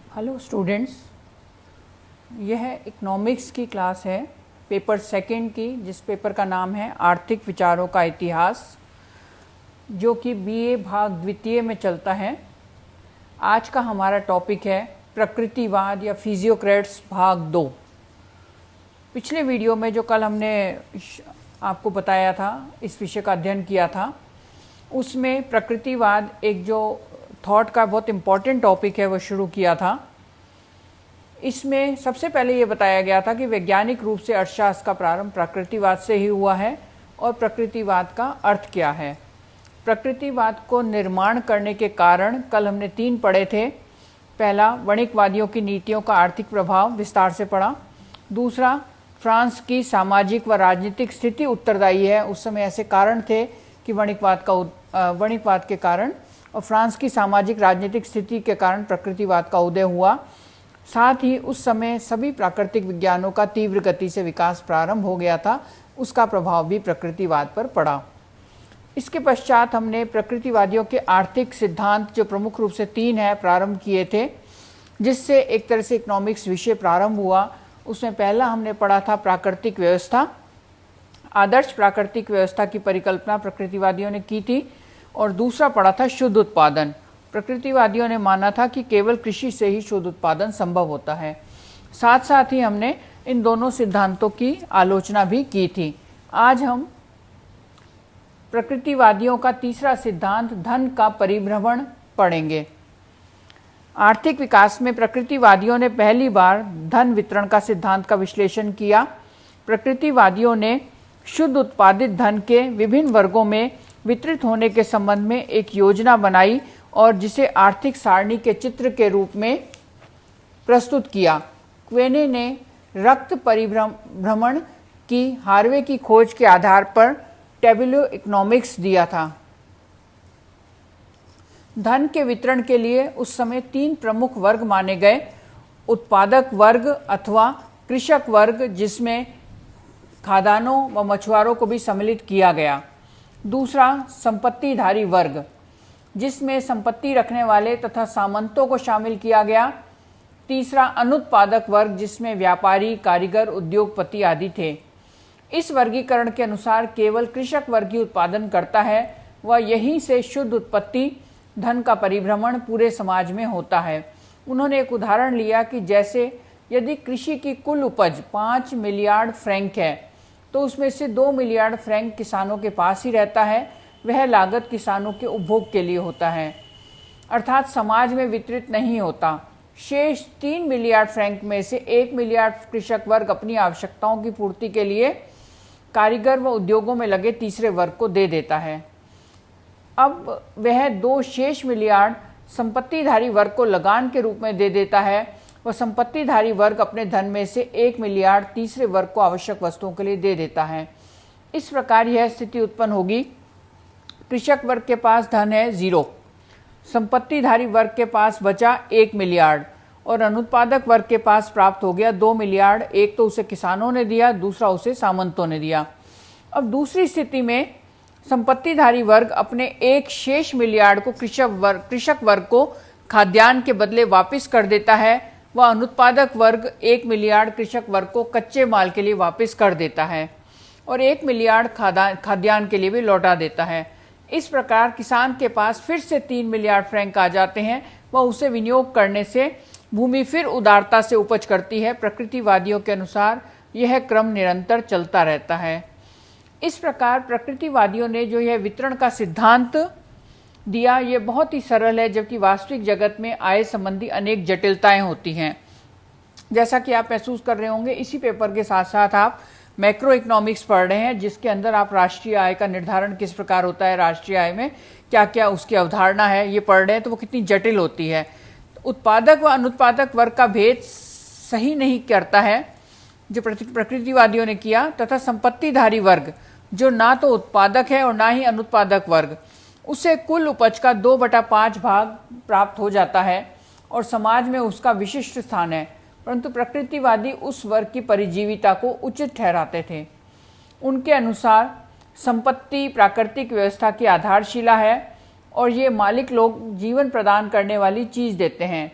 Hello students, यह economics की class है पेपर सेकंड की, जिस पेपर का नाम है आर्थिक विचारों का इतिहास, जो कि बीए भाग द्वितीय में चलता है। आज का हमारा टॉपिक है प्रकृतिवाद या फिजियोक्रेट्स भाग 2। पिछले वीडियो में जो कल हमने आपको बताया था, इस विषय का अध्ययन किया था, उसमें प्रकृतिवाद एक जो थॉट का बहुत इम्पॉर्टेंट टॉपिक है वो शुरू किया था। इसमें सबसे पहले ये बताया गया था कि वैज्ञानिक रूप से अर्थशास्त्र का प्रारंभ प्रकृतिवाद से ही हुआ है और प्रकृतिवाद का अर्थ क्या है। प्रकृतिवाद को निर्माण करने के कारण कल हमने 3 पढ़े थे। पहला, वणिकवादियों की नीतियों का आर्थिक प्रभाव विस्तार से पढ़ा। दूसरा, फ्रांस की सामाजिक व राजनीतिक स्थिति उत्तरदायी है। उस समय ऐसे कारण थे कि वणिकवाद के कारण और फ्रांस की सामाजिक राजनीतिक स्थिति के कारण प्रकृतिवाद का उदय हुआ। साथ ही उस समय सभी प्राकृतिक विज्ञानों का तीव्र गति से विकास प्रारंभ हो गया था, उसका प्रभाव भी प्रकृतिवाद पर पड़ा। इसके पश्चात हमने प्रकृतिवादियों के आर्थिक सिद्धांत, जो प्रमुख रूप से 3 है, प्रारंभ किए थे, जिससे एक तरह से इकोनॉमिक्स विषय प्रारंभ हुआ। उसमें पहला हमने पढ़ा था प्राकृतिक व्यवस्था। आदर्श प्राकृतिक व्यवस्था की परिकल्पना प्रकृतिवादियों ने की थी। और दूसरा पढ़ा था शुद्ध उत्पादन। प्रकृतिवादियों ने माना था कि केवल कृषि से ही शुद्ध उत्पादन संभव होता है। साथ साथ ही हमने इन दोनों सिद्धांतों की आलोचना भी की थी। आज हम प्रकृतिवादियों का तीसरा सिद्धांत, धन का परिभ्रमण, पढ़ेंगे। आर्थिक विकास में प्रकृतिवादियों ने पहली बार धन वितरण का सिद्धांत का विश्लेषण किया। प्रकृतिवादियों ने शुद्ध उत्पादित धन के विभिन्न वर्गों में वितरित होने के संबंध में एक योजना बनाई और जिसे आर्थिक सारणी के चित्र के रूप में प्रस्तुत किया। क्वेने ने रक्त परिभ्रमण की हार्वे की खोज के आधार पर टेबुलो इकोनॉमिक्स दिया था। धन के वितरण के लिए उस समय 3 प्रमुख वर्ग माने गए। उत्पादक वर्ग अथवा कृषक वर्ग, जिसमें खादानों व मछुआरों को भी सम्मिलित किया गया। दूसरा, संपत्तिधारी वर्ग, जिसमें संपत्ति रखने वाले तथा सामंतों को शामिल किया गया। तीसरा, अनुत्पादक वर्ग, जिसमें व्यापारी, कारीगर, उद्योगपति आदि थे। इस वर्गीकरण के अनुसार केवल कृषक वर्ग ही उत्पादन करता है व यहीं से शुद्ध उत्पत्ति, धन का परिभ्रमण पूरे समाज में होता है। उन्होंने एक उदाहरण लिया कि जैसे यदि कृषि की कुल उपज 5 मिलियर्ड फ्रैंक है, तो उसमें से 2 मिलियर्ड फ्रैंक किसानों के पास ही रहता है। वह लागत किसानों के उपभोग के लिए होता है, अर्थात समाज में वितरित नहीं होता। शेष 3 मिलियर्ड फ्रैंक में से 1 मिलियर्ड कृषक वर्ग अपनी आवश्यकताओं की पूर्ति के लिए कारीगर व उद्योगों में लगे तीसरे वर्ग को दे देता है। अब वह 2 शेष मिलियर्ड संपत्तिधारी वर्ग को लगान के रूप में दे देता है। वह संपत्तिधारी वर्ग अपने धन में से 1 मिलियर्ड तीसरे वर्ग को आवश्यक वस्तुओं के लिए दे देता है। इस प्रकार यह स्थिति उत्पन्न होगी। कृषक वर्ग के पास धन है 0, संपत्तिधारी वर्ग के पास बचा 1 मिलियर्ड और अनुत्पादक वर्ग के पास प्राप्त हो गया 2 मिलियर्ड। एक तो उसे किसानों ने दिया, दूसरा उसे सामंतों ने दिया। अब दूसरी स्थिति में संपत्तिधारी वर्ग अपने 1 शेष मिलियर्ड को कृषक वर्ग को खाद्यान्न के बदले वापस कर देता है व अनुत्पादक वर्ग 1 मिलियर्ड कृषक वर्ग को कच्चे माल के लिए वापस कर देता है और 1 मिलियर्ड खाद्यान्न के लिए भी लौटा देता है। इस प्रकार किसान के पास फिर से 3 मिलियर्ड फ्रैंक आ जाते हैं व उसे विनियोग करने से भूमि फिर उदारता से उपज करती है। प्रकृतिवादियों के अनुसार यह क्रम निरंतर चलता रहता है। इस प्रकार प्रकृतिवादियों ने जो यह वितरण का सिद्धांत दिया, ये बहुत ही सरल है, जबकि वास्तविक जगत में आय संबंधी अनेक जटिलताएं होती हैं। जैसा कि आप महसूस कर रहे होंगे, इसी पेपर के साथ साथ आप मैक्रो इकोनॉमिक्स पढ़ रहे हैं, जिसके अंदर आप राष्ट्रीय आय का निर्धारण किस प्रकार होता है, राष्ट्रीय आय में क्या क्या उसकी अवधारणा है, ये पढ़ रहे हैं, तो वो कितनी जटिल होती है। उत्पादक व अनुत्पादक वर्ग का भेद सही नहीं करता है जो प्रकृतिवादियों ने किया, तथा संपत्तिधारी वर्ग, जो ना तो उत्पादक है और ना ही अनुत्पादक वर्ग, उसे कुल उपज का 2/5 भाग प्राप्त हो जाता है और समाज में उसका विशिष्ट स्थान है। परंतु प्रकृतिवादी उस वर्ग की परिजीविता को उचित ठहराते थे। उनके अनुसार संपत्ति प्राकृतिक व्यवस्था की आधारशिला है और ये मालिक लोग जीवन प्रदान करने वाली चीज़ देते हैं।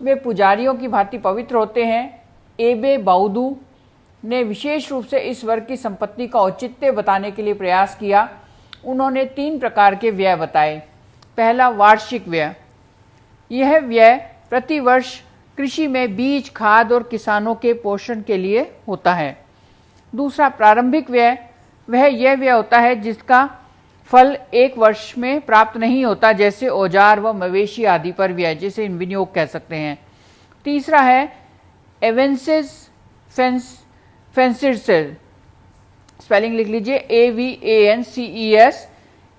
वे पुजारियों की भांति पवित्र होते हैं। एबे बाउदू ने विशेष रूप से इस वर्ग की संपत्ति का औचित्य बताने के लिए प्रयास किया। उन्होंने 3 प्रकार के व्यय बताए। पहला, वार्षिक व्यय। यह व्यय प्रति वर्ष कृषि में बीज, खाद और किसानों के पोषण के लिए होता है। दूसरा, प्रारंभिक व्यय। वह यह व्यय होता है जिसका फल 1 वर्ष में प्राप्त नहीं होता, जैसे औजार व मवेशी आदि पर व्यय, जिसे विनियोग कह सकते हैं। तीसरा है एवेंसेस फेंसिस, स्पेलिंग लिख लीजिए,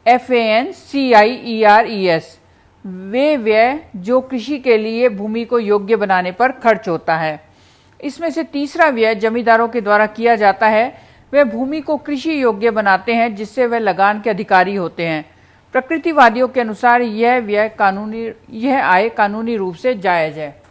AVANCES वे व्यय जो कृषि के लिए भूमि को योग्य बनाने पर खर्च होता है। इसमें से तीसरा व्यय जमींदारों के द्वारा किया जाता है। वे भूमि को कृषि योग्य बनाते हैं जिससे वे लगान के अधिकारी होते हैं। प्रकृतिवादियों के अनुसार यह आय कानूनी रूप से जायज है।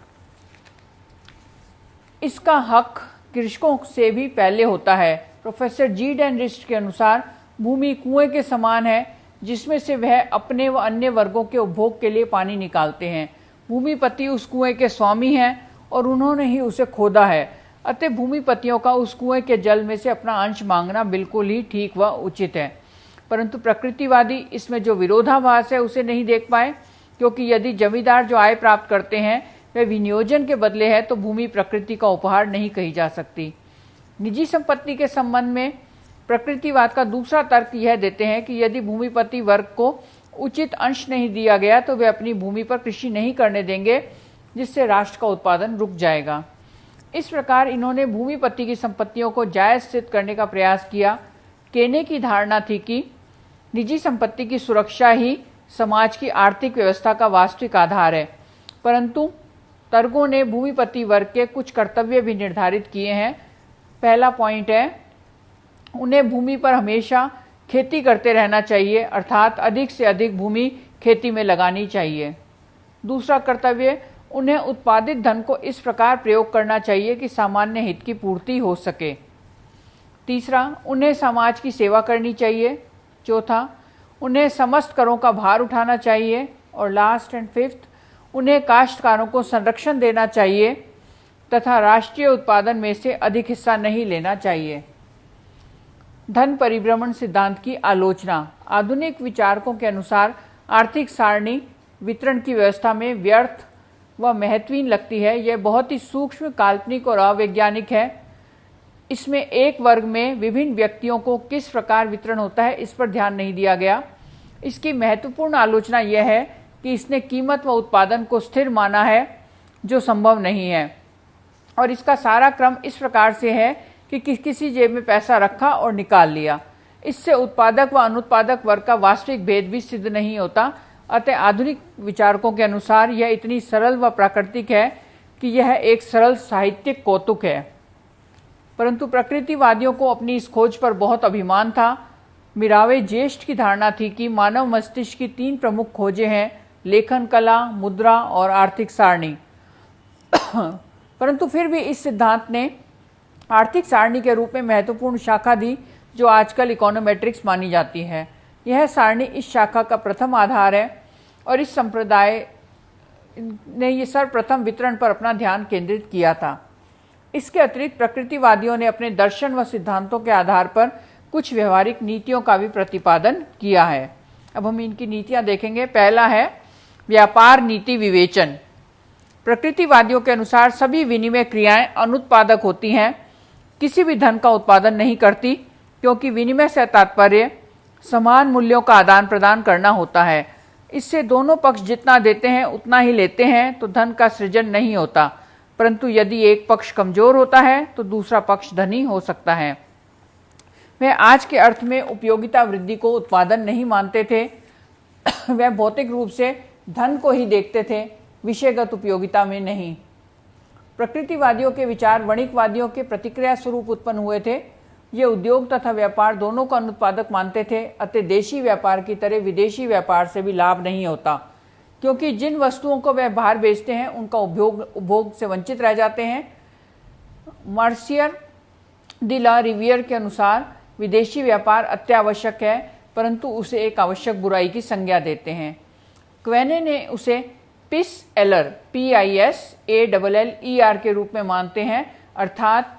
इसका हक कृषकों से भी पहले होता है। प्रोफेसर जी डेनरिस्ट के अनुसार भूमि कुएं के समान है जिसमें से वह अपने व अन्य वर्गों के उपभोग के लिए पानी निकालते हैं। भूमिपति उस कुएं के स्वामी हैं और उन्होंने ही उसे खोदा है, अतः भूमिपतियों का उस कुएं के जल में से अपना अंश मांगना बिल्कुल ही ठीक व उचित है। परंतु प्रकृतिवादी इसमें जो विरोधाभास है उसे नहीं देख पाए, क्योंकि यदि जमींदार जो आय प्राप्त करते हैं वह विनियोजन के बदले है तो भूमि प्रकृति का उपहार नहीं कही जा सकती। निजी संपत्ति के संबंध में प्रकृतिवाद का दूसरा तर्क यह देते हैं कि यदि भूमिपति वर्ग को उचित अंश नहीं दिया गया तो वे अपनी भूमि पर कृषि नहीं करने देंगे, जिससे राष्ट्र का उत्पादन रुक जाएगा। इस प्रकार इन्होंने भूमिपति की संपत्तियों को जायज सिद्ध करने का प्रयास किया। केने की धारणा थी कि निजी संपत्ति की सुरक्षा ही समाज की आर्थिक व्यवस्था का वास्तविक आधार है, परंतु तर्कों ने भूमिपति वर्ग के कुछ कर्तव्य भी निर्धारित किए हैं। पहला पॉइंट है, उन्हें भूमि पर हमेशा खेती करते रहना चाहिए, अर्थात अधिक से अधिक भूमि खेती में लगानी चाहिए। दूसरा कर्तव्य, उन्हें उत्पादित धन को इस प्रकार प्रयोग करना चाहिए कि सामान्य हित की पूर्ति हो सके। तीसरा, उन्हें समाज की सेवा करनी चाहिए। चौथा, उन्हें समस्त करों का भार उठाना चाहिए। और लास्ट एंड फिफ्थ, उन्हें काश्तकारों को संरक्षण देना चाहिए तथा राष्ट्रीय उत्पादन में से अधिक हिस्सा नहीं लेना चाहिए। धन परिभ्रमण सिद्धांत की आलोचना। आधुनिक विचारकों के अनुसार आर्थिक सारणी वितरण की व्यवस्था में व्यर्थ व महत्वहीन लगती है। यह बहुत ही सूक्ष्म, काल्पनिक और अवैज्ञानिक है। इसमें एक वर्ग में विभिन्न व्यक्तियों को किस प्रकार वितरण होता है इस पर ध्यान नहीं दिया गया। इसकी महत्वपूर्ण आलोचना यह है कि इसने कीमत व उत्पादन को स्थिर माना है, जो संभव नहीं है, और इसका सारा क्रम इस प्रकार से है कि किसी जेब में पैसा रखा और निकाल लिया। इससे उत्पादक व अनुत्पादक वर्ग का वास्तविक भेद भी सिद्ध नहीं होता। अतः आधुनिक विचारकों के अनुसार यह इतनी सरल व प्राकृतिक है कि यह एक सरल साहित्यिक कौतुक है। परंतु प्रकृतिवादियों को अपनी इस खोज पर बहुत अभिमान था। मिरावे ज्येष्ठ की धारणा थी कि मानव मस्तिष्क की 3 प्रमुख खोजें हैं, लेखन कला, मुद्रा और आर्थिक सारणी। परंतु फिर भी इस सिद्धांत ने आर्थिक सारणी के रूप में महत्वपूर्ण शाखा दी, जो आजकल इकोनोमेट्रिक्स मानी जाती है। यह सारणी इस शाखा का प्रथम आधार है और इस संप्रदाय ने यह सर्वप्रथम वितरण पर अपना ध्यान केंद्रित किया था। इसके अतिरिक्त प्रकृतिवादियों ने अपने दर्शन व सिद्धांतों के आधार पर कुछ व्यवहारिक नीतियों का भी प्रतिपादन किया है। अब हम इनकी नीतियां देखेंगे। पहला है व्यापार नीति विवेचन। प्रकृतिवादियों के अनुसार सभी विनिमय क्रियाएं अनुत्पादक होती हैं, किसी भी धन का उत्पादन नहीं करती, क्योंकि विनिमय से तात्पर्य समान मूल्यों का आदान प्रदान करना होता है। इससे दोनों पक्ष जितना देते हैं उतना ही लेते हैं, तो धन का सृजन नहीं होता। परंतु यदि एक पक्ष कमजोर होता है तो दूसरा पक्ष धनी हो सकता है। वह आज के अर्थ में उपयोगिता वृद्धि को उत्पादन नहीं मानते थे। वह भौतिक रूप से धन को ही देखते थे, विषयगत उपयोगिता में नहीं। प्रकृतिवादियों के विचार वणिकवादियों के प्रतिक्रिया स्वरूप उत्पन्न हुए थे। ये उद्योग तथा व्यापार दोनों को अनुत्पादक मानते थे। अतः देशी व्यापार की तरह विदेशी व्यापार से भी लाभ नहीं होता, क्योंकि जिन वस्तुओं को वह बाहर बेचते हैं उनका उपभोग से वंचित रह जाते हैं। मार्सियर डी ला रिवियर के अनुसार विदेशी व्यापार अत्यावश्यक है, परंतु उसे एक आवश्यक बुराई की संज्ञा देते हैं। क्वेने ने उसे पिस एलर PISALLER के रूप में मानते हैं, अर्थात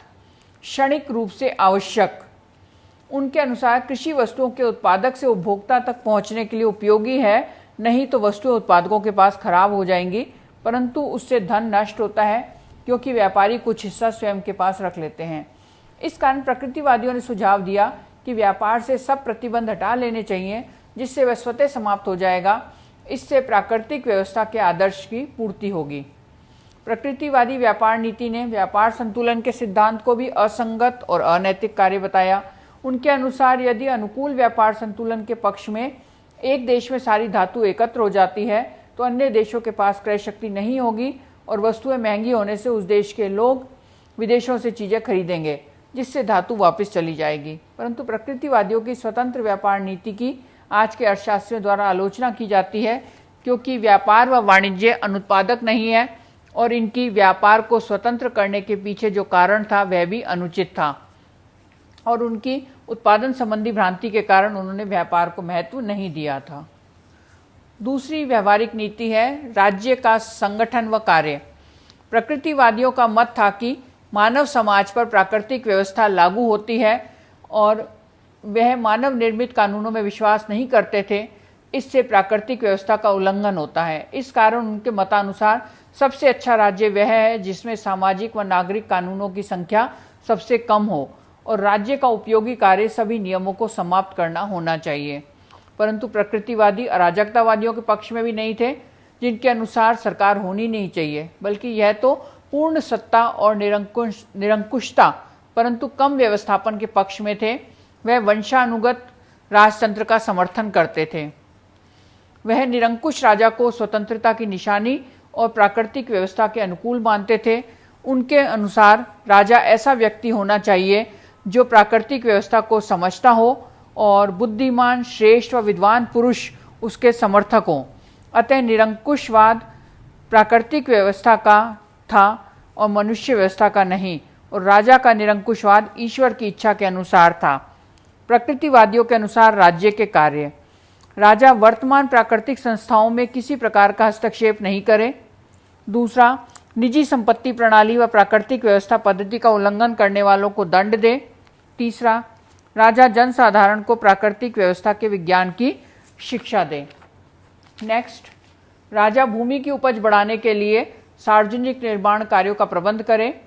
क्षणिक रूप से आवश्यक। उनके अनुसार कृषि वस्तुओं के उत्पादक से उपभोक्ता तक पहुंचने के लिए उपयोगी है, नहीं तो वस्तुएं उत्पादकों के पास खराब हो जाएंगी, परंतु उससे धन नष्ट होता है क्योंकि व्यापारी कुछ हिस्सा स्वयं के पास रख लेते हैं। इस कारण प्रकृतिवादियों ने सुझाव दिया कि व्यापार से सब प्रतिबंध हटा लेने चाहिए, जिससे वह स्वतः समाप्त हो जाएगा। इससे प्राकृतिक व्यवस्था के आदर्श की पूर्ति होगी। प्रकृतिवादी व्यापार नीति ने व्यापार संतुलन के सिद्धांत को भी असंगत और अनैतिक कार्य बताया। उनके अनुसार यदि अनुकूल व्यापार संतुलन के पक्ष में एक देश में सारी धातु एकत्र हो जाती है तो अन्य देशों के पास क्रय शक्ति नहीं होगी और वस्तुएं महंगी होने से उस देश के लोग विदेशों से चीज़ें खरीदेंगे, जिससे धातु वापस चली जाएगी। परंतु प्रकृतिवादियों की स्वतंत्र व्यापार नीति की आज के अर्थशास्त्रियों द्वारा आलोचना की जाती है, क्योंकि व्यापार व वाणिज्य अनुत्पादक नहीं है और इनकी व्यापार को स्वतंत्र करने के पीछे जो कारण था वह भी अनुचित था, और उनकी उत्पादन संबंधी भ्रांति के कारण उन्होंने व्यापार को महत्व नहीं दिया था। दूसरी व्यवहारिक नीति है राज्य का संगठन व कार्य। प्रकृतिवादियों का मत था कि मानव समाज पर प्राकृतिक व्यवस्था लागू होती है और वह मानव निर्मित कानूनों में विश्वास नहीं करते थे। इससे प्राकृतिक व्यवस्था का उल्लंघन होता है। इस कारण उनके मतानुसार सबसे अच्छा राज्य वह है जिसमें सामाजिक व नागरिक कानूनों की संख्या सबसे कम हो और राज्य का उपयोगी कार्य सभी नियमों को समाप्त करना होना चाहिए। परंतु प्रकृतिवादी अराजकतावादियों के पक्ष में भी नहीं थे, जिनके अनुसार सरकार होनी नहीं चाहिए, बल्कि यह तो पूर्ण सत्ता और निरंकुशता परंतु कम व्यवस्थापन के पक्ष में थे। वह वंशानुगत राजतंत्र का समर्थन करते थे। वह निरंकुश राजा को स्वतंत्रता की निशानी और प्राकृतिक व्यवस्था के अनुकूल मानते थे। उनके अनुसार राजा ऐसा व्यक्ति होना चाहिए जो प्राकृतिक व्यवस्था को समझता हो और बुद्धिमान, श्रेष्ठ व विद्वान पुरुष उसके समर्थक हों। अतः निरंकुशवाद प्राकृतिक व्यवस्था का था और मनुष्य व्यवस्था का नहीं, और राजा का निरंकुशवाद ईश्वर की इच्छा के अनुसार था। प्रकृतिवादियों के अनुसार राज्य के कार्य। राजा वर्तमान प्राकृतिक संस्थाओं में किसी प्रकार का हस्तक्षेप नहीं करे। दूसरा, निजी संपत्ति प्रणाली व प्राकृतिक व्यवस्था पद्धति का उल्लंघन करने वालों को दंड दे। तीसरा, राजा जनसाधारण को प्राकृतिक व्यवस्था के विज्ञान की शिक्षा दे। नेक्स्ट, राजा भूमि की उपज बढ़ाने के लिए सार्वजनिक निर्माण कार्यों का प्रबंध करे।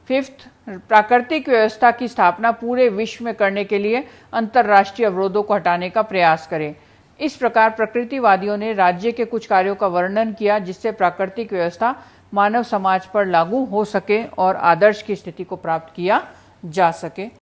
फिफ्थ, प्राकृतिक व्यवस्था की स्थापना पूरे विश्व में करने के लिए अंतर्राष्ट्रीय अवरोधों को हटाने का प्रयास करे। इस प्रकार प्रकृतिवादियों ने राज्य के कुछ कार्यों का वर्णन किया जिससे प्राकृतिक व्यवस्था मानव समाज पर लागू हो सके और आदर्श की स्थिति को प्राप्त किया जा सके।